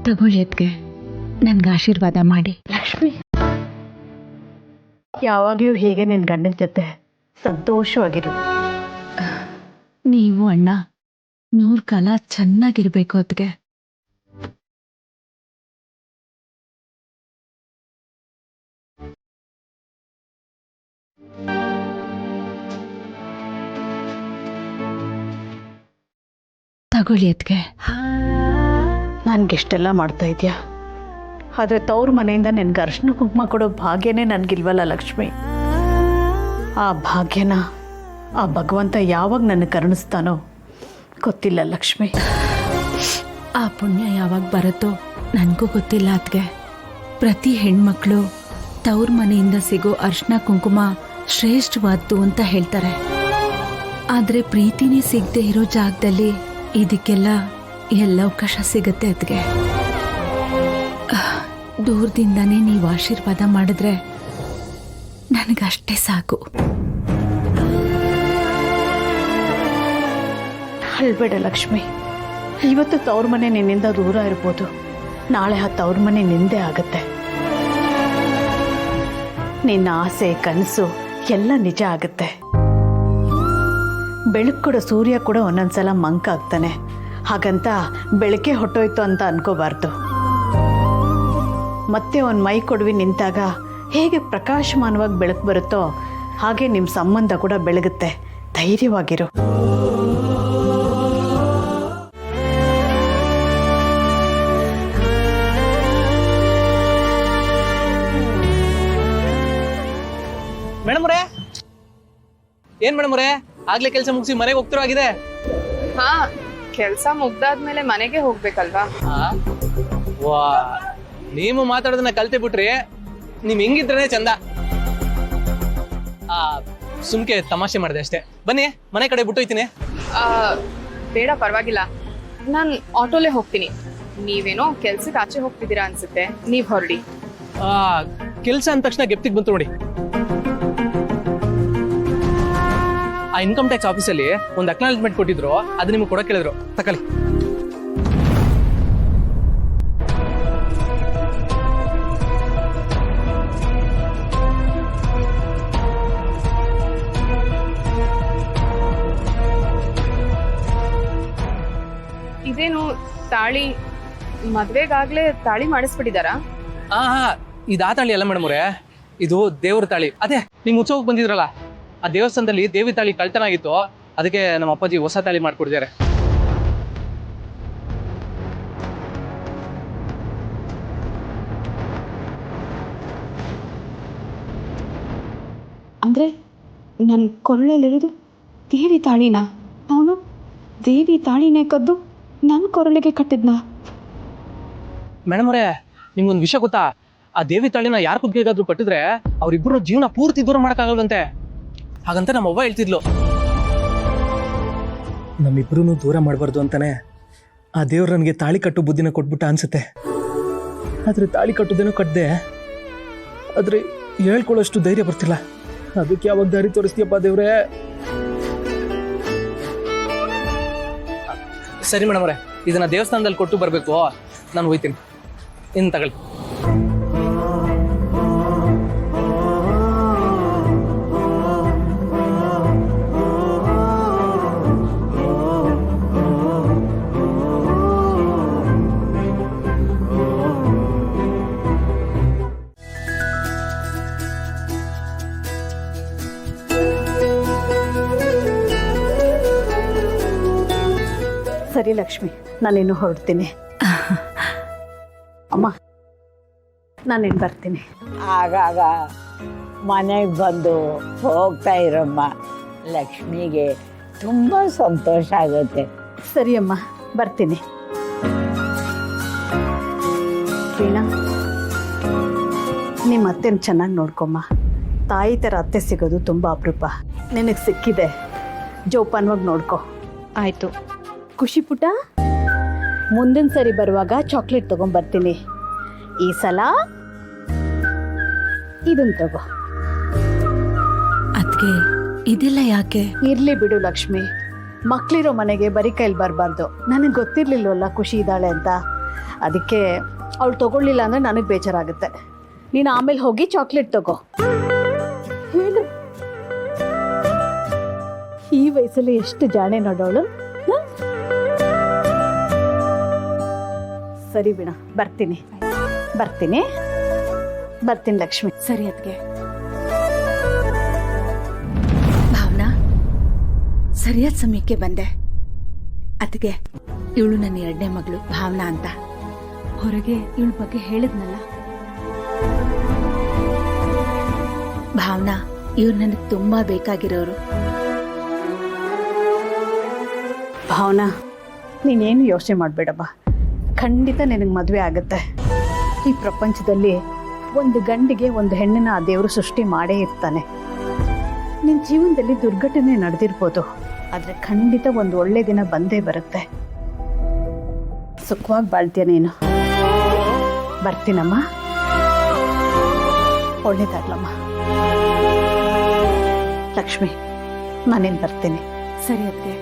ತಗೊಳ್ಳಿ ಅದ್ಕೆ ನನ್ಗೆ ಆಶೀರ್ವಾದ ಮಾಡಿ. ಲಕ್ಷ್ಮಿ, ಯಾವಾಗಲೂ ಹೇಗೆ ನಿನ್ನ ಗಂಡನ ಜೊತೆ ಸಂತೋಷವಾಗಿರು. ನೀವು ಅಣ್ಣ 100 ಕಾಲ ಚೆನ್ನಾಗಿರ್ಬೇಕು ಅದ್ಕೆ. ತಗೊಳ್ಳಿ ಅದ್ಕೆ. ನನಗಿಷ್ಟೆಲ್ಲ ಮಾಡ್ತಾ ಇದೆಯಾ, ಆದರೆ ತವ್ರ ಮನೆಯಿಂದ ನಿನ್ಗೆ ಅರ್ಶಿನ ಕುಂಕುಮ ಕೊಡೋ ಭಾಗ್ಯನೇ ನನಗಿಲ್ವಲ್ಲ ಲಕ್ಷ್ಮಿ. ಆ ಭಾಗ್ಯನ ಆ ಭಗವಂತ ಯಾವಾಗ ನನಗೆ ಕರುಣಿಸ್ತಾನೋ ಗೊತ್ತಿಲ್ಲ ಲಕ್ಷ್ಮಿ. ಆ ಪುಣ್ಯ ಯಾವಾಗ ಬರುತ್ತೋ ನನಗೂ ಗೊತ್ತಿಲ್ಲ ಅದ್ಕೆ. ಪ್ರತಿ ಹೆಣ್ಮಕ್ಳು ತವ್ರ ಮನೆಯಿಂದ ಸಿಗೋ ಅರ್ಶಿನ ಕುಂಕುಮ ಶ್ರೇಷ್ಠವಾದ್ದು ಅಂತ ಹೇಳ್ತಾರೆ. ಆದ್ರೆ ಪ್ರೀತಿನೇ ಸಿಗದೆ ಇರೋ ಜಾಗದಲ್ಲಿ ಇದಕ್ಕೆಲ್ಲ ಎಲ್ಲ ಅವಕಾಶ ಸಿಗತ್ತೆ ಅದ್ಗೆ. ದೂರದಿಂದಾನೇ ನೀವು ಆಶೀರ್ವಾದ ಮಾಡಿದ್ರೆ ನನಗಷ್ಟೇ ಸಾಕು. ಅಳ್ಬೇಡ ಲಕ್ಷ್ಮಿ. ಇವತ್ತು ತವ್ರ ಮನೆ ನಿನ್ನಿಂದ ದೂರ ಇರ್ಬೋದು, ನಾಳೆ ಆ ತವ್ರ ಮನೆ ನಿಂದೆ ಆಗುತ್ತೆ. ನಿನ್ನ ಆಸೆ ಕನಸು ಎಲ್ಲ ನಿಜ ಆಗುತ್ತೆ. ಬೆಳಕು ಕೂಡ ಸೂರ್ಯ ಕೂಡ ಒಂದೊಂದ್ಸಲ ಮಂಕಾಗ್ತಾನೆ, ಹಾಗಂತ ಬೆಳಕೆ ಹೊಟ್ಟೋಯ್ತು ಅಂತ ಅನ್ಕೋಬಾರ್ದು. ಮತ್ತೆ ಒಂದು ಮೈ ಕೊಡವಿ ನಿಂತಾಗ ಹೇಗೆ ಪ್ರಕಾಶಮಾನವಾಗಿ ಬೆಳಕು ಬರುತ್ತೋ ಹಾಗೆ ನಿಮ್ಮ ಸಂಬಂಧ ಕೂಡ ಬೆಳಗುತ್ತೆ. ಧೈರ್ಯವಾಗಿರು. ಮೇಡಮ್ ಅವರೇ, ಏನ್ ಮೇಡಮ್ ಅವರೇ ಆಗ್ಲೇ ಕೆಲಸ ಮುಗಿಸಿ ಮನೆಗೆ ಹೋಗ್ತಿರೋ ಆಗಿದೆ? ಹಾ, ಕೆಲ್ಸ ಮುಗ್ದಾದ್ಮೇಲೆ ಮನೆಗೆ ಹೋಗ್ಬೇಕಲ್ವಾ? ವಾ, ನೀವು ಮಾತಾಡೋದನ್ನ ಕಲ್ತೆ ಬಿಟ್ರಿ. ನೀವ್ ಹೆಂಗಿದ್ರೇನೆ ಚಂದ. ಸುಮ್ಕೆ ತಮಾಷೆ ಮಾಡಿದೆ ಅಷ್ಟೇ. ಬನ್ನಿ ಮನೆ ಕಡೆ ಬಿಟ್ಟು ಹೋಯ್ತೀನಿ. ಬೇಡ, ಪರವಾಗಿಲ್ಲ, ನಾನ್ ಆಟೋಲೆ ಹೋಗ್ತೀನಿ. ನೀವೇನೋ ಕೆಲ್ಸಕ್ಕೆ ಆಚೆ ಹೋಗ್ತಿದ್ದೀರಾ ಅನ್ಸುತ್ತೆ, ನೀವ್ ಹೊರಡಿ. ಕೆಲ್ಸ ಅಂದ ತಕ್ಷಣ ಗೆಪ್ತಿಗೆ ಬಂತು ನೋಡಿ. ಆ ಇನ್ಕಮ್ ಟ್ಯಾಕ್ಸ್ ಆಫೀಸಲ್ಲಿ ಒಂದು ಅಕ್ನಾಲೆಜ್ಮೆಂಟ್ ಕೊಟ್ಟಿದ್ರು, ಅದು ನಿಮ್ಗೆ ಕೊಡಕ್ಕೆ ಹೇಳಿದ್ರು, ತಕೊಳ್ಳಿ. ಇದೇನು ತಾಳಿ? ಮದ್ವೆಗಾಗ್ಲೇ ತಾಳಿ ಮಾಡಿಸ್ಬಿಟ್ಟಿದಾರಾ? ಹಾ, ಇದು ಆ ತಾಳಿ ಅಲ್ಲ ಮೇಡಮ್ ಅವರೇ, ಇದು ದೇವ್ರ ತಾಳಿ. ಅದೇ ನಿಮ್ಗೆ ಉತ್ಸವಕ್ಕೆ ಬಂದಿದ್ರಲ್ಲ, ಆ ದೇವಸ್ಥಾನದಲ್ಲಿ ದೇವಿ ತಾಳಿ ಕಳ್ತನ ಆಗಿತ್ತು, ಅದಕ್ಕೆ ನಮ್ಮ ಅಪ್ಪಾಜಿ ಹೊಸ ತಾಳಿ ಮಾಡ್ಕೊಡ್ತಾರೆ. ಅಂದರೆ ನನ್ನ ಕೊರಳಲ್ಲಿರೋದು ದೇವಿ ತಾಳಿನ? ಅವನು ದೇವಿ ತಾಳಿನೇ ಕದ್ದು ನನ್ನ ಕೊರಳಿಗೆ ಕಟ್ಟಿದ್ನ? ಮೇಡಮ್ ಅವರೇ, ನಿಮ್ಗೊಂದು ವಿಷಯ ಗೊತ್ತಾ? ಆ ದೇವಿ ತಾಳಿನ ಯಾರು ಕುಗ್ಗೆಗಾದ್ರೂ ಕಟ್ಟಿದ್ರೆ ಅವ್ರಿಬ್ರು ಜೀವನ ಪೂರ್ತಿ ದೂರ ಮಾಡೋಕ್ಕಾಗಲ್ವಂತೆ. ಹಾಗಂತ ನಮ್ಮ ಅವ್ವ ಹೇಳ್ತಿದ್ಲು. ನಮ್ಮಿಬ್ರು ದೂರ ಮಾಡಬಾರ್ದು ಅಂತಾನೆ ಆ ದೇವ್ರು ನನಗೆ ತಾಳಿ ಕಟ್ಟು ಬುದ್ಧಿನ ಕೊಟ್ಬಿಟ್ಟ ಅನ್ಸುತ್ತೆ. ಆದ್ರೆ ತಾಳಿ ಕಟ್ಟುದೇನೋ ಕಟ್ಟದೆ, ಆದ್ರೆ ಹೇಳ್ಕೊಳ್ಳೋಷ್ಟು ಧೈರ್ಯ ಬರ್ತಿಲ್ಲ. ಅದಕ್ಕೆ ಯಾವಾಗ ದಾರಿ ತೋರಿಸ್ತೀಯಪ್ಪ ದೇವ್ರೆ? ಸರಿ ಮೇಡಮ್ ಅವರೇ, ಇದನ್ನ ದೇವಸ್ಥಾನದಲ್ಲಿ ಕೊಟ್ಟು ಬರಬೇಕು, ನಾನು ಹೋಯ್ತೀನಿ. ಇನ್ನು ತಗೊಳ್ಳಿ. ಸರಿ ಲಕ್ಷ್ಮಿ, ನಾನಿನ್ನು ಹೊರಡ್ತೀನಿ. ಅಮ್ಮ, ನಾನಿನ್ನು ಬರ್ತೀನಿ. ಆಗಾಗ ಮನೆಗೆ ಬಂದು ಹೋಗ್ತಾ ಇರಮ್ಮ. ಲಕ್ಷ್ಮಿಗೆ ತುಂಬ ಸಂತೋಷ ಆಗುತ್ತೆ. ಸರಿ ಅಮ್ಮ, ಬರ್ತೀನಿ. ವೀಣಾ, ನಿಮ್ಮ ಅತ್ತೆನ ಚೆನ್ನಾಗಿ ನೋಡ್ಕೊಮ್ಮ. ತಾಯಿ ಥರ ಅತ್ತೆ ಸಿಗೋದು ತುಂಬ ಅಪರೂಪ. ನಿನಗೆ ಸಿಕ್ಕಿದೆ, ಜೋಪಾನವಾಗಿ ನೋಡ್ಕೊ. ಆಯಿತು. ಖುಷಿ ಪುಟ್ಟ, ಮುಂದಿನ ಸರಿ ಬರುವಾಗ ಚಾಕ್ಲೇಟ್ ತೊಗೊಂಬರ್ತೀನಿ. ಈ ಸಲ ಇದನ್ನು ತಗೋ. ಅದ್ಕೆ ಇದೆಲ್ಲ ಯಾಕೆ? ಇರ್ಲಿ ಬಿಡು ಲಕ್ಷ್ಮಿ, ಮಕ್ಳಿರೋ ಮನೆಗೆ ಬರೀ ಕೈಲಿ ಬರಬಾರ್ದು. ನನಗೆ ಗೊತ್ತಿರ್ಲಿಲ್ವಲ್ಲ ಖುಷಿ ಇದ್ದಾಳೆ ಅಂತ. ಅದಕ್ಕೆ ಅವಳು ತಗೊಳ್ಳಿಲ್ಲ ಅಂದರೆ ನನಗೆ ಬೇಜಾರಾಗುತ್ತೆ. ನೀನು ಆಮೇಲೆ ಹೋಗಿ ಚಾಕ್ಲೇಟ್ ತಗೋ. ಹೇಳು, ಈ ವಯಸ್ಸಲ್ಲಿ ಎಷ್ಟು ಜಾಣೆ ನೋಡೋಳು. ಸರಿ ಬಿಡ, ಬರ್ತೀನಿ ಬರ್ತೀನಿ ಬರ್ತೀನಿ ಲಕ್ಷ್ಮಿ. ಸರಿ ಅದ್ಗೆ. ಭಾವನಾ, ಸರಿಯಾದ ಸಮಯಕ್ಕೆ ಬಂದೆ. ಅದಕ್ಕೆ ಇವಳು ನನ್ನ 2ನೇ ಮಗಳು ಭಾವನಾ ಅಂತ. ಹೊರಗೆ ಇವಳ ಬಗ್ಗೆ ಹೇಳಿದ್ನಲ್ಲ. ಭಾವನಾ, ಇವ್ರು ನನಗೆ ತುಂಬಾ ಬೇಕಾಗಿರೋರು. ಭಾವನಾ, ನೀನೇನು ಯೋಚನೆ ಮಾಡಬೇಡಮ್ಮ. ಖಂಡಿತ ನಿನಗೆ ಮದುವೆ ಆಗುತ್ತೆ. ಈ ಪ್ರಪಂಚದಲ್ಲಿ ಒಂದು ಗಂಡಿಗೆ ಒಂದು ಹೆಣ್ಣನ್ನ ಆ ದೇವರು ಸೃಷ್ಟಿ ಮಾಡೇ ಇರ್ತಾನೆ. ನಿನ್ನ ಜೀವನದಲ್ಲಿ ದುರ್ಘಟನೆ ನಡೆದಿರ್ಬೋದು, ಆದರೆ ಖಂಡಿತ ಒಂದು ಒಳ್ಳೆ ದಿನ ಬಂದೇ ಬರುತ್ತೆ. ಸುಖವಾಗಿ ಬಾಳ್ತೀಯ ನೀನು. ಬರ್ತೀನಮ್ಮ, ಒಳ್ಳೇದಾಗ್ಲಮ್ಮ. ಲಕ್ಷ್ಮಿ, ನಾನೇನು ಬರ್ತೀನಿ. ಸರಿ ಅದ್ಗೆ.